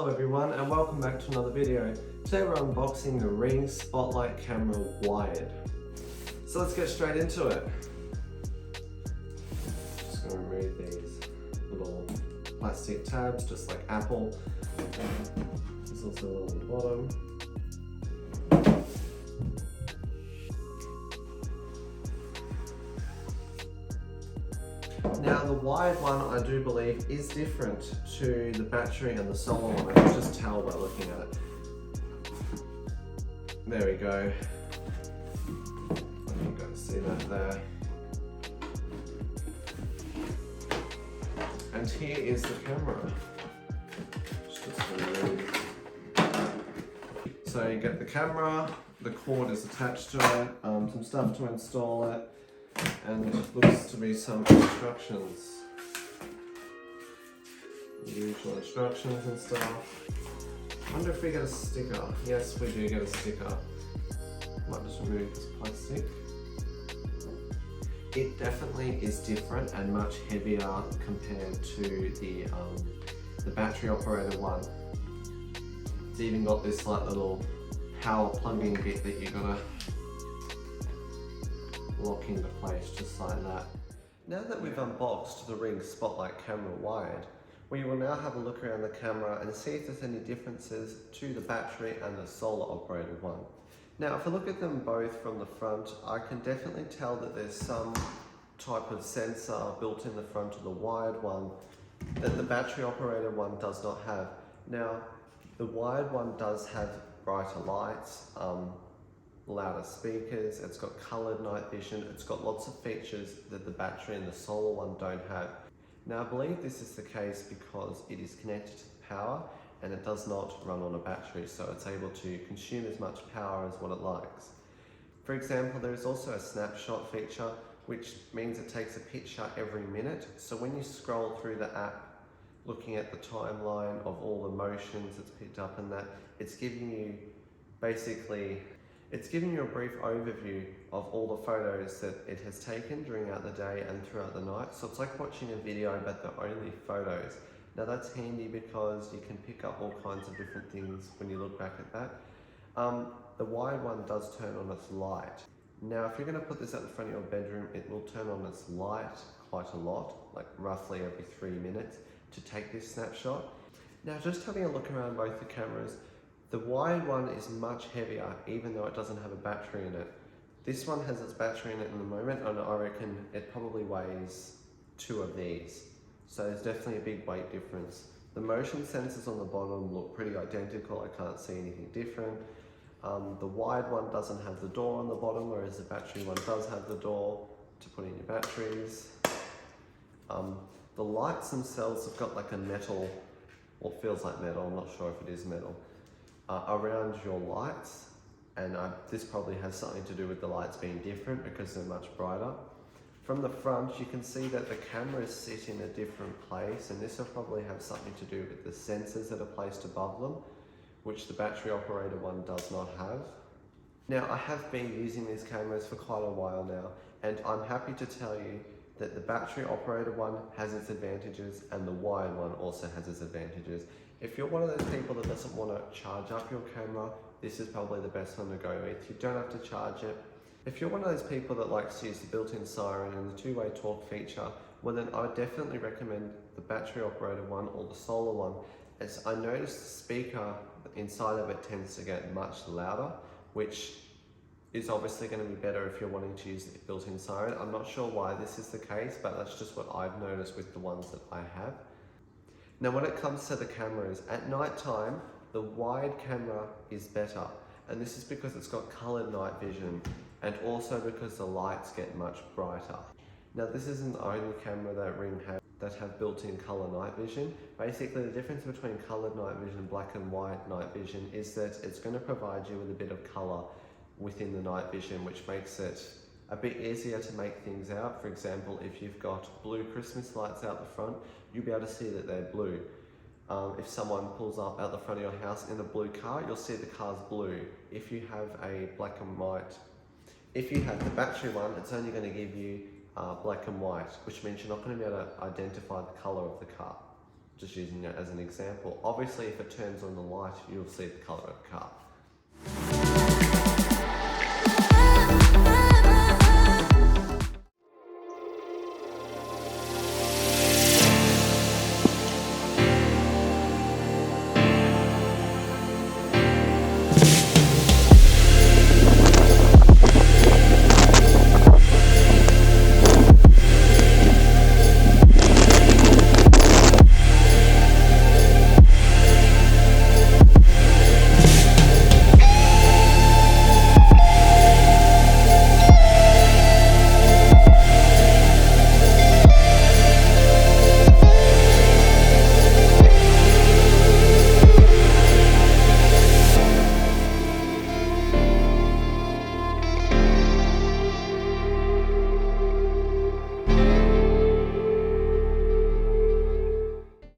Hello everyone and welcome back to another video. Today we're unboxing the Ring Spotlight Camera Wired. So let's get straight into it. Just going to remove these little plastic tabs just like Apple. There's also one on the bottom. Now the wired one I do believe is different to the battery and the solar one. I can just tell by looking at it. There we go. I think you guys see that there. And here is the camera. So you get the camera, the cord is attached to it, some stuff to install it, and it looks to be some instructions. The usual instructions and stuff. I wonder if we get a sticker. Yes, we do get a sticker. Might just remove this plastic. It definitely is different and much heavier compared to the battery operated one. It's even got this like little power plug-in bit that you're gonna lock into place just like that. Now that we've unboxed the Ring Spotlight Camera Wired, we will now have a look around the camera and see if there's any differences to the battery and the solar operated one. Now if I look at them both from the front, I can definitely tell that there's some type of sensor built in the front of the wired one that the battery operated one does not have. Now the wired one does have brighter lights, louder speakers, it's got coloured night vision, it's got lots of features that the battery and the solar one don't have. Now I believe this is the case because it is connected to the power and it does not run on a battery, so it's able to consume as much power as what it likes. For example, there is also a snapshot feature, which means it takes a picture every minute. So when you scroll through the app, looking at the timeline of all the motions it's picked up and that, it's giving you a brief overview of all the photos that it has taken throughout the day and throughout the night. So it's like watching a video, but they're only photos. Now that's handy because you can pick up all kinds of different things when you look back at that. The wired one does turn on its light. Now if you're going to put this at the front of your bedroom, it will turn on its light quite a lot, like roughly every 3 minutes to take this snapshot. Now just having a look around both the cameras, the wired one is much heavier even though it doesn't have a battery in it. This one has its battery in it in the moment and I reckon it probably weighs 2 of these. So there's definitely a big weight difference. The motion sensors on the bottom look pretty identical, I can't see anything different. The wired one doesn't have the door on the bottom, whereas the battery one does have the door to put in your batteries. The lights themselves have got like a metal, what feels like metal, I'm not sure if it is metal, around your lights, and this probably has something to do with the lights being different because they're much brighter. From the front you can see that the cameras sit in a different place, and this will probably have something to do with the sensors that are placed above them, which the battery operated one does not have. Now I have been using these cameras for quite a while now, and I'm happy to tell you that the battery operated one has its advantages and the wired one also has its advantages. If you're one of those people that doesn't want to charge up your camera, this is probably the best one to go with. You don't have to charge it. If you're one of those people that likes to use the built-in siren and the two-way talk feature, well then I would definitely recommend the battery operated one or the solar one, as I noticed the speaker inside of it tends to get much louder, which is obviously going to be better if you're wanting to use the built-in siren. I'm not sure why this is the case, but that's just what I've noticed with the ones that I have. Now when it comes to the cameras, at night time, the wired camera is better. And this is because it's got coloured night vision and also because the lights get much brighter. Now this isn't the only camera that Ring has that have built-in colour night vision. Basically the difference between coloured night vision and black and white night vision is that it's going to provide you with a bit of colour within the night vision, which makes it a bit easier to make things out. For example, if you've got blue Christmas lights out the front, you'll be able to see that they're blue. If someone pulls up out the front of your house in a blue car, you'll see the car's blue. If you have a black and white, if you have the battery one, it's only going to give you black and white, which means you're not going to be able to identify the colour of the car. just using it as an example. Obviously, if it turns on the light, you'll see the colour of the car.